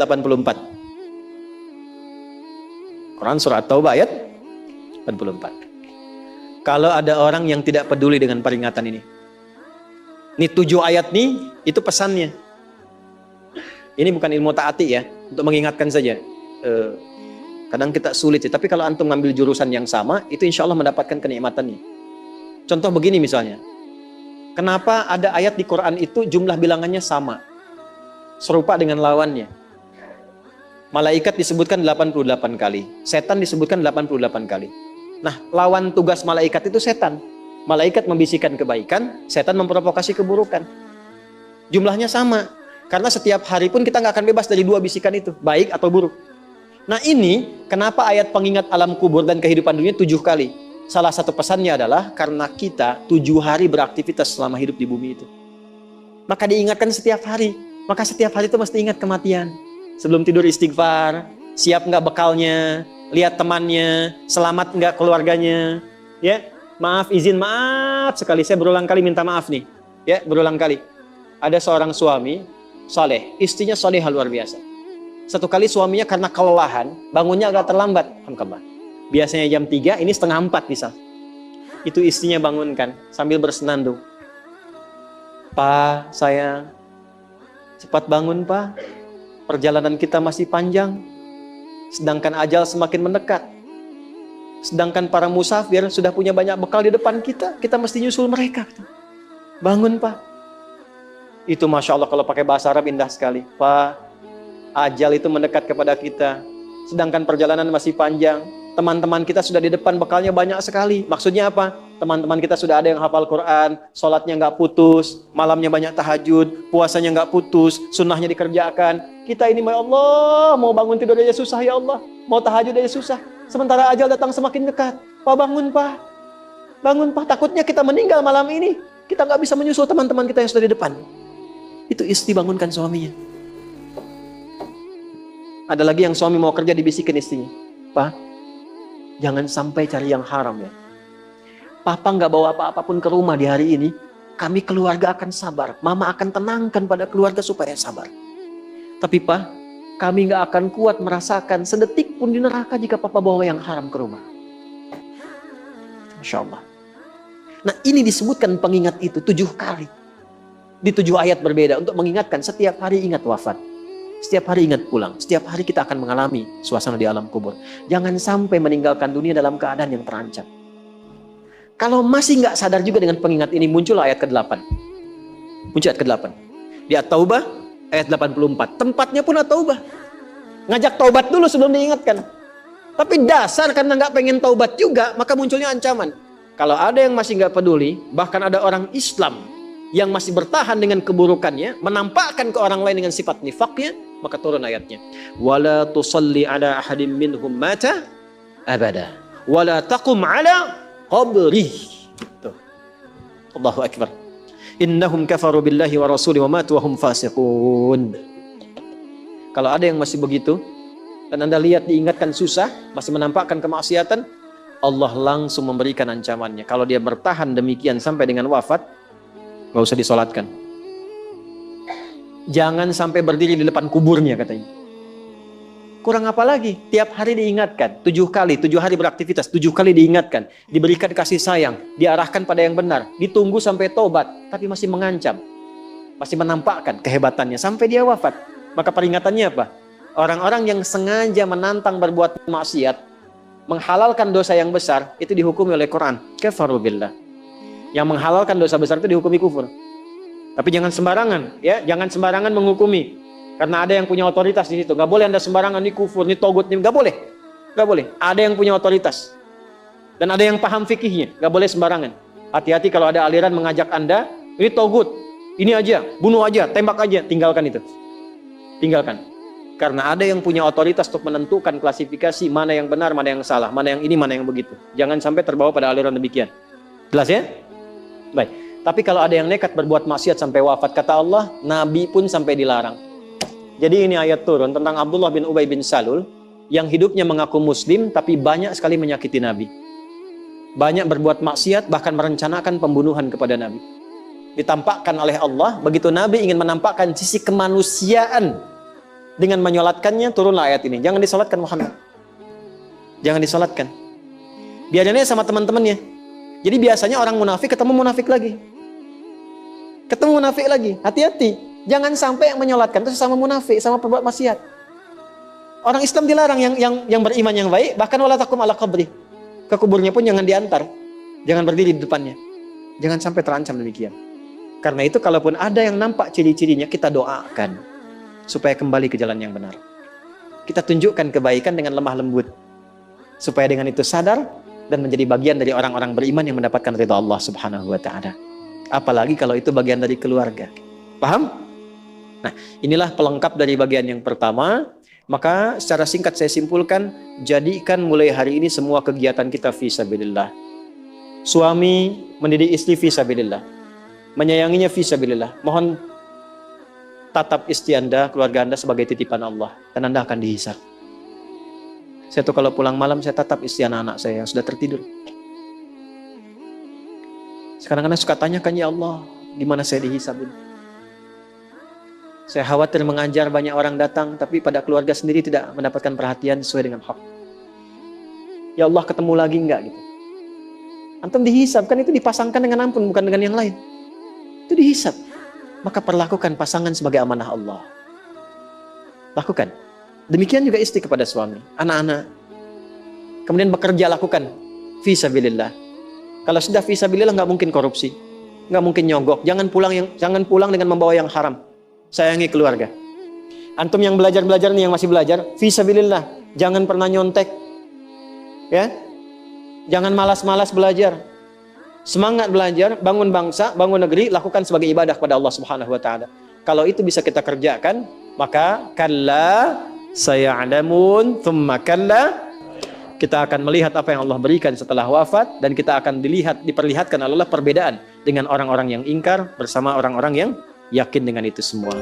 84. Quran surah At-Taubah ayat 84. Kalau ada orang yang tidak peduli dengan peringatan ini 7 ayat nih, itu pesannya. Ini bukan ilmu ta'ati ya, untuk mengingatkan saja. Kadang kita sulit sih, tapi kalau antum ngambil jurusan yang sama, itu insya Allah mendapatkan kenikmatannya. Contoh begini misalnya, kenapa ada ayat di Quran itu jumlah bilangannya sama, serupa dengan lawannya? Malaikat disebutkan 88 kali, setan disebutkan 88 kali. Nah, lawan tugas malaikat itu setan. Malaikat membisikkan kebaikan, setan memprovokasi keburukan. Jumlahnya sama, karena setiap hari pun kita nggak akan bebas dari 2 bisikan itu, baik atau buruk. Nah ini, kenapa ayat pengingat alam kubur dan kehidupan dunia 7 kali? Salah satu pesannya adalah karena kita 7 hari beraktivitas selama hidup di bumi itu. Maka diingatkan setiap hari. Maka setiap hari itu mesti ingat kematian. Sebelum tidur istighfar, siap nggak bekalnya, lihat temannya, selamat nggak keluarganya, ya. Maaf, izin, maaf sekali. Saya berulang kali minta maaf nih. Ya, berulang kali. Ada seorang suami, soleh. Istrinya soleh luar biasa. Satu kali suaminya karena kelelahan, bangunnya agak terlambat. Alhamdulillah. Biasanya jam 3, ini setengah 4 bisa. Itu istrinya bangunkan, sambil bersenandung. Pak, sayang. Cepat bangun, Pak. Perjalanan kita masih panjang. Sedangkan ajal semakin mendekat. Sedangkan para musafir sudah punya banyak bekal di depan kita. Kita mesti nyusul mereka. Bangun, Pak. Itu Masya Allah kalau pakai bahasa Arab indah sekali. Pak, ajal itu mendekat kepada kita. Sedangkan perjalanan masih panjang. Teman-teman kita sudah di depan, bekalnya banyak sekali. Maksudnya apa? Teman-teman kita sudah ada yang hafal Quran, sholatnya nggak putus, malamnya banyak tahajud, puasanya nggak putus, sunnahnya dikerjakan. Kita ini, ya Allah, mau bangun tidur aja susah ya Allah. Mau tahajud aja susah. Sementara ajal datang semakin dekat. Pak, bangun, Pak. Bangun, Pak. Takutnya kita meninggal malam ini. Kita nggak bisa menyusul teman-teman kita yang sudah di depan. Itu istri bangunkan suaminya. Ada lagi yang suami mau kerja dibisikin istrinya. Pak, jangan sampai cari yang haram ya. Papa nggak bawa apa-apapun ke rumah di hari ini. Kami keluarga akan sabar. Mama akan tenangkan pada keluarga supaya sabar. Tapi Pak, kami nggak akan kuat merasakan sedetik pun di neraka jika Papa bawa yang haram ke rumah. Masya Allah. Nah ini disebutkan pengingat itu 7 kali. Di 7 ayat berbeda untuk mengingatkan setiap hari ingat wafat. Setiap hari ingat pulang. Setiap hari kita akan mengalami suasana di alam kubur. Jangan sampai meninggalkan dunia dalam keadaan yang terancam. Kalau masih nggak sadar juga dengan pengingat ini, muncul ayat ke-8. Muncul ayat ke-8. Di At-Taubah ayat 84. Tempatnya pun At-Taubah. Ngajak taubat dulu sebelum diingatkan. Tapi dasar karena nggak pengen taubat juga, maka munculnya ancaman. Kalau ada yang masih nggak peduli, bahkan ada orang Islam yang masih bertahan dengan keburukannya, menampakkan ke orang lain dengan sifat nifaknya, maka turun ayatnya. Wala tusalli ala ahadim minhum mata abada. Wala taqum ala qabri. Tuh. Allahu akbar. Innahum kafaru billahi wa rasuli wa matu wa hum fasiqun. Kalau ada yang masih begitu, dan Anda lihat diingatkan susah, masih menampakkan kemaksiatan, Allah langsung memberikan ancamannya. Kalau dia bertahan demikian sampai dengan wafat, gak usah disolatkan. Jangan sampai berdiri di depan kuburnya katanya. Kurang apa lagi? Tiap hari diingatkan. 7 kali, 7 hari beraktivitas, 7 kali diingatkan. Diberikan kasih sayang, diarahkan pada yang benar. Ditunggu sampai tobat, tapi masih mengancam. Masih menampakkan kehebatannya sampai dia wafat. Maka peringatannya apa? Orang-orang yang sengaja menantang berbuat maksiat, menghalalkan dosa yang besar, itu dihukumi oleh Quran. Kafaru billah. Yang menghalalkan dosa besar itu dihukumi kufur. Tapi jangan sembarangan, ya, jangan sembarangan menghukumi. Karena ada yang punya otoritas di situ. Gak boleh Anda sembarangan, ini kufur, ini togut, ini gak boleh. Gak boleh. Ada yang punya otoritas. Dan ada yang paham fikihnya. Gak boleh sembarangan. Hati-hati kalau ada aliran mengajak Anda, ini togut, ini aja, bunuh aja, tembak aja, tinggalkan itu. Tinggalkan. Karena ada yang punya otoritas untuk menentukan klasifikasi mana yang benar, mana yang salah, mana yang ini, mana yang begitu. Jangan sampai terbawa pada aliran demikian. Jelas ya? Baik. Tapi kalau ada yang nekat berbuat maksiat sampai wafat, kata Allah, Nabi pun sampai dilarang. Jadi ini ayat turun tentang Abdullah bin Ubay bin Salul yang hidupnya mengaku muslim tapi banyak sekali menyakiti Nabi. Banyak berbuat maksiat, bahkan merencanakan pembunuhan kepada Nabi. Ditampakkan oleh Allah, begitu Nabi ingin menampakkan sisi kemanusiaan Dengan menyolatkannya turunlah ayat ini. Jangan disolatkan Muhammad. Jangan disolatkan. Biarnya sama teman-temannya. Jadi biasanya orang munafik ketemu munafik lagi. Ketemu munafik lagi. Hati-hati. Jangan sampai yang menyolatkan itu sama munafik, sama perbuat maksiat. Orang Islam dilarang yang beriman yang baik, bahkan wala takum ala qabri. Ke kuburnya pun jangan diantar. Jangan berdiri di depannya. Jangan sampai terancam demikian. Karena itu kalaupun ada yang nampak ciri-cirinya, kita doakan supaya kembali ke jalan yang benar. Kita tunjukkan kebaikan dengan lemah lembut. Supaya dengan itu sadar dan menjadi bagian dari orang-orang beriman yang mendapatkan ridha Allah Subhanahu wa taala. Apalagi kalau itu bagian dari keluarga. Paham? Nah, inilah pelengkap dari bagian yang pertama. Maka secara singkat saya simpulkan, jadikan mulai hari ini semua kegiatan kita fi sabilillah. Suami mendidik istri fi sabilillah. Menyayanginya fi sabilillah. Mohon tatap istri Anda, keluarga Anda sebagai titipan Allah. Dan Anda akan dihisab. Saya tuh kalau pulang malam saya tatap istri anak-anak saya yang sudah tertidur. Sekarang Anda suka tanyakan, ya Allah, gimana saya dihisab ini? Saya khawatir mengajar banyak orang datang, tapi pada keluarga sendiri tidak mendapatkan perhatian sesuai dengan hak. Ya Allah, ketemu lagi enggak gitu. Antum dihisab, kan itu dipasangkan dengan ampun, bukan dengan yang lain. Itu dihisab. Maka perlakukan pasangan sebagai amanah Allah. Lakukan. Demikian juga istri kepada suami, anak-anak. Kemudian bekerja lakukan fi sabilillah. Kalau sudah fi sabilillah nggak mungkin korupsi, nggak mungkin nyogok. Jangan pulang dengan membawa yang haram. Sayangi keluarga. Antum yang belajar nih, yang masih belajar, fi sabilillah. Jangan pernah nyontek. Ya. Jangan malas-malas belajar. Semangat belajar, bangun bangsa, bangun negeri, lakukan sebagai ibadah kepada Allah Subhanahu wa taala. Kalau itu bisa kita kerjakan, maka kalla saya'lamun thumma kalla, kita akan melihat apa yang Allah berikan setelah wafat, dan kita akan diperlihatkan oleh Allah perbedaan dengan orang-orang yang ingkar bersama orang-orang yang yakin dengan itu semua.